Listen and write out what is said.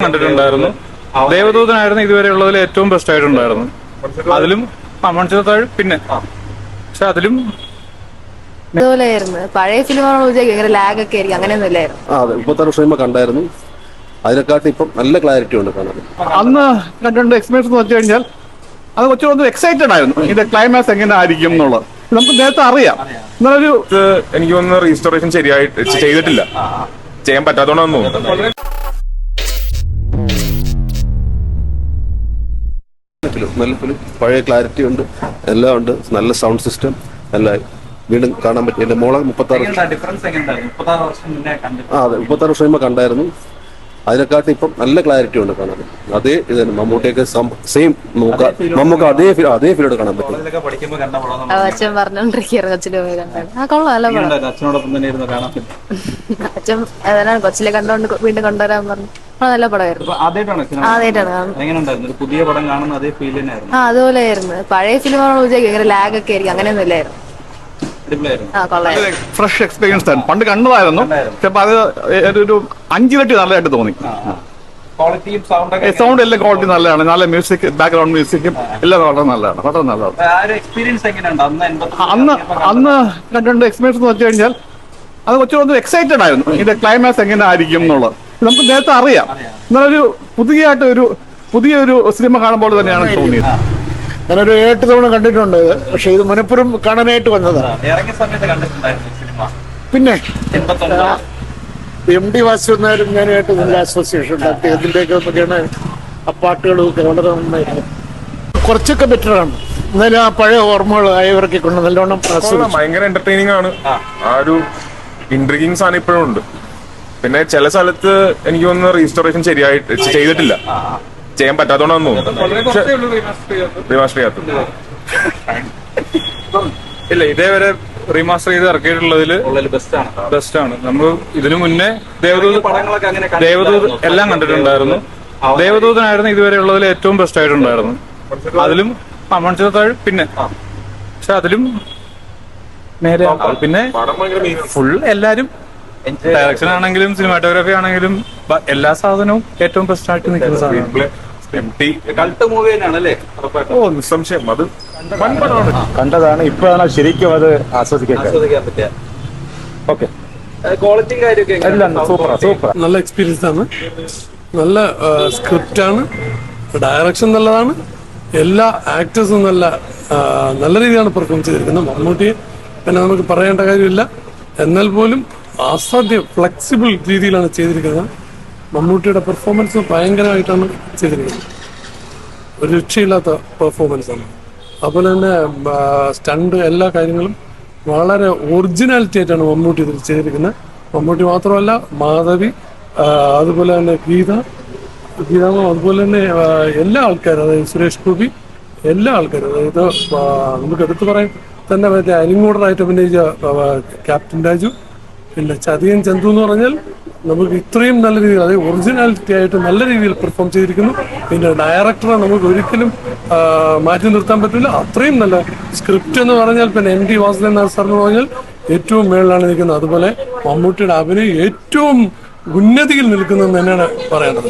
കണ്ടിട്ടുണ്ടായിരുന്നു. ദേവദൂതനായിരുന്നു ഇതുവരെയുള്ളതിൽ ഏറ്റവും ബെസ്റ്റ് ആയിട്ടുണ്ടായിരുന്നു. അതിലും മൺചിത്രത്താഴ് പിന്നെ പക്ഷെ അതിലും ഇതുപോലെയായിരുന്നു. പഴയ സിനിമകൾ ഭയങ്കര ലാഗ് ഒക്കെ ആയിരിക്കും, അങ്ങനെയൊന്നും ഇല്ലായിരുന്നു. അതെ, 36 സിനിമ കണ്ടായിരുന്നു. അതിനെക്കാട്ടി ഇപ്പം നല്ല ക്ലാരിറ്റി ഉണ്ട് കാണാൻ. അന്ന് കണ്ടിട്ടുണ്ട്. എക്സ്പീരിയൻസ് എന്ന് വെച്ച് കഴിഞ്ഞാൽ അത് കുറച്ചുകൂടെ എക്സൈറ്റഡ് ആയിരുന്നു. ഇതിന്റെ ക്ലൈമാക്സ് എങ്ങനെ ആയിരിക്കും എന്നുള്ളത് നമുക്ക് നേരത്തെ അറിയാം. എന്നാലൊരു എനിക്ക് തോന്നുന്നു റീസ്റ്റോറേഷൻ ശരിയായിട്ട് ചെയ്തിട്ടില്ല, ചെയ്യാൻ പറ്റാത്തോണ്ടാന്ന് തോന്നുന്നു. നല്ല ഫിലിം, പഴയ ക്ലാരിറ്റി ഉണ്ട്, എല്ലാം ഉണ്ട്. നല്ല സൗണ്ട് സിസ്റ്റം എല്ലാം വീണ്ടും കാണാൻ പറ്റി. എന്റെ മോളെ 36 സിനിമ കണ്ടായിരുന്നു. അതിനെക്കാട്ടി ഇപ്പം നല്ല ക്ലാരിറ്റി ഉണ്ട് കാണാൻ. അതേ ഇത് തന്നെ മമ്മൂട്ടിയൊക്കെ സെയിം നമുക്ക് അതേ ഫീലോട് കാണാൻ പറ്റും. അച്ഛൻ പറഞ്ഞോണ്ടിരിക്കുകയായിരുന്നു കൊച്ചിലെ പോയി കണ്ടാണ്. ആ കൊള്ളാം, നല്ല പടം. അച്ഛൻ അതാണ് കൊച്ചിലെ കണ്ടോണ്ട് വീണ്ടും കൊണ്ടുവരാൻ പറഞ്ഞു. നല്ല പടമായിരുന്നു. ആദ്യമായിട്ടാണ് പുതിയ പടം കാണുന്ന അതേ ഫീൽ തന്നെയായിരുന്നു. അതുപോലെയായിരുന്നു. പഴയ സിനിമകൾ ഭയങ്കര ലാഗ് ഒക്കെ ആയിരിക്കും, അങ്ങനെയൊന്നും ഇല്ലായിരുന്നു. ഫ്രഷ് എക്സ്പീരിയൻസ് ആണ്. പണ്ട് കണ്ടതായിരുന്നു, ചിലപ്പോ അത് ഒരു 5 ഇരട്ടി നല്ലതായിട്ട് തോന്നി. സൗണ്ട് എല്ലാം ക്വാളിറ്റി നല്ലതാണ്. നല്ല മ്യൂസിക്, ബാക്ക്ഗ്രൗണ്ട് മ്യൂസിക്കും എല്ലാം വളരെ നല്ലതാണ്. വളരെ നല്ലതാണ്. അന്ന് കണ്ടിട്ടുണ്ട്. എക്സ്പീരിയൻസ് എന്ന് വെച്ച് കഴിഞ്ഞാൽ അത് കുറച്ചുകൂടെ എക്സൈറ്റഡ് ആയിരുന്നു. ഇതിന്റെ ക്ലൈമാക്സ് എങ്ങനെ ആയിരിക്കും എന്നുള്ളത് നമുക്ക് നേരത്തെ അറിയാം. എന്നാലൊരു പുതിയൊരു സിനിമ കാണുമ്പോൾ തന്നെയാണ് തോന്നിയത്. ഞാനൊരു 8 തവണ കണ്ടിട്ടുണ്ട്. പക്ഷെ ഇത് മനഃപൂർവ്വം കാണാനായിട്ട് വന്നതാണ്. പിന്നെ MD വാസുദേവനായാലും ഞാനായിട്ട് നല്ല അസോസിയേഷൻ ഉണ്ട്. അദ്ദേഹത്തിൻ്റെയൊക്കെ ഒക്കെയാണ് ആ പാട്ടുകളൊക്കെ വളരെ നന്നായിരുന്നു. കുറച്ചൊക്കെ ബെറ്ററാണ്. എന്നാലും ആ പഴയ ഓർമ്മകൾ ആയവരൊക്കെ കൊണ്ട് നല്ലോണം ഭയങ്കര എന്റർടൈനിങ് ആണ്. ആ ഒരു ഇൻട്രിഗിങ് സാധനം ഇപ്പോഴും ഉണ്ട്. പിന്നെ ചില സ്ഥലത്ത് എനിക്ക് തോന്നുന്നു റീസ്റ്റോറേഷൻ ശരിയായിട്ട് ചെയ്തിട്ടില്ല, ചെയ്യാൻ പറ്റാത്തോണ്ടാന്ന് തോന്നുന്നു. റിമാസ്റ്റർ ചെയ്യാത്തത് ഇല്ല, ഇതേവരെ റീമാസ്റ്റർ ചെയ്ത് ഇറക്കിയിട്ടുള്ളതിൽ ബെസ്റ്റ് ആണ്. നമ്മൾ ഇതിനു മുന്നേ ദേവദൂത് എല്ലാം കണ്ടിട്ടുണ്ടായിരുന്നു. ദേവദൂതനായിരുന്നു ഇതുവരെയുള്ളതിൽ ഏറ്റവും ബെസ്റ്റ് ആയിട്ടുണ്ടായിരുന്നു. അതിലും മൺചിത്രത്താഴ് പിന്നെ പക്ഷെ അതിലും നേരെ പിന്നെ ഫുൾ എല്ലാരും ഡയറക്ഷൻ ആണെങ്കിലും സിനിമാറ്റോഗ്രാഫി ആണെങ്കിലും എല്ലാ സാധനവും ഏറ്റവും ബെസ്റ്റ് ആയിട്ട് നിൽക്കുന്ന സാധനം. നിസ്സംശയം അത് കണ്ടതാണ്. ഇപ്പോഴാണ് ശരിക്കും അത് ആസ്വദിക്കാൻ പറ്റിയ. Okay, super. നല്ല എക്സ്പീരിയൻസ് ആണ്. നല്ല സ്ക്രിപ്റ്റ് ആണ്. ഡയറക്ഷൻ നല്ലതാണ്. എല്ലാ ആക്ടേഴ്സും നല്ല രീതിയിലാണ് പെർഫോം ചെയ്തിരിക്കുന്നത്. മമ്മൂട്ടിയെ പിന്നെ നമുക്ക് പറയേണ്ട കാര്യമില്ല. എന്നാൽ പോലും അസാധ്യ ഫ്ലെക്സിബിൾ രീതിയിലാണ് ചെയ്തിരിക്കുന്നത്. മമ്മൂട്ടിയുടെ പെർഫോമൻസ് ഭയങ്കരമായിട്ടാണ് ചെയ്തിരിക്കുന്നത്. ഒരു രക്ഷയില്ലാത്ത പെർഫോമൻസാണ്. അതുപോലെ തന്നെ സ്റ്റണ്ട് എല്ലാ കാര്യങ്ങളും വളരെ ഒറിജിനാലിറ്റി ആയിട്ടാണ് മമ്മൂട്ടി ഇതിൽ ചെയ്തിരിക്കുന്നത്. മമ്മൂട്ടി മാത്രമല്ല, മാധവി, അതുപോലെ തന്നെ ഗീതാമ, അതുപോലെ തന്നെ എല്ലാ ആൾക്കാരും, അതായത് സുരേഷ് ഗോപി, എല്ലാ ആൾക്കാരും, അതായത് നമുക്ക് എടുത്തു പറയാൻ തന്നെ മറ്റേ അനിമോഡറായിട്ട് അഭിനയിച്ച ക്യാപ്റ്റൻ രാജു, പിന്നെ ചതിയൻ ചന്തു എന്ന് പറഞ്ഞാൽ നമുക്ക് ഇത്രയും നല്ല രീതിയിൽ, അതായത് ഒറിജിനാലിറ്റി ആയിട്ട് നല്ല രീതിയിൽ പെർഫോം ചെയ്തിരിക്കുന്നു. പിന്നെ ഡയറക്ടറെ നമുക്ക് ഒരിക്കലും മാറ്റി നിർത്താൻ പറ്റില്ല. അത്രയും നല്ല സ്ക്രിപ്റ്റ് എന്ന് പറഞ്ഞാൽ പിന്നെ MD വാസുദേവൻ സാർ എന്ന് പറഞ്ഞാൽ ഏറ്റവും മേളിലാണ് നിൽക്കുന്നത്. അതുപോലെ മമ്മൂട്ടിയുടെ അഭിനയം ഏറ്റവും ഉന്നതിയിൽ നിൽക്കുന്നതെന്ന് തന്നെയാണ് പറയേണ്ടത്.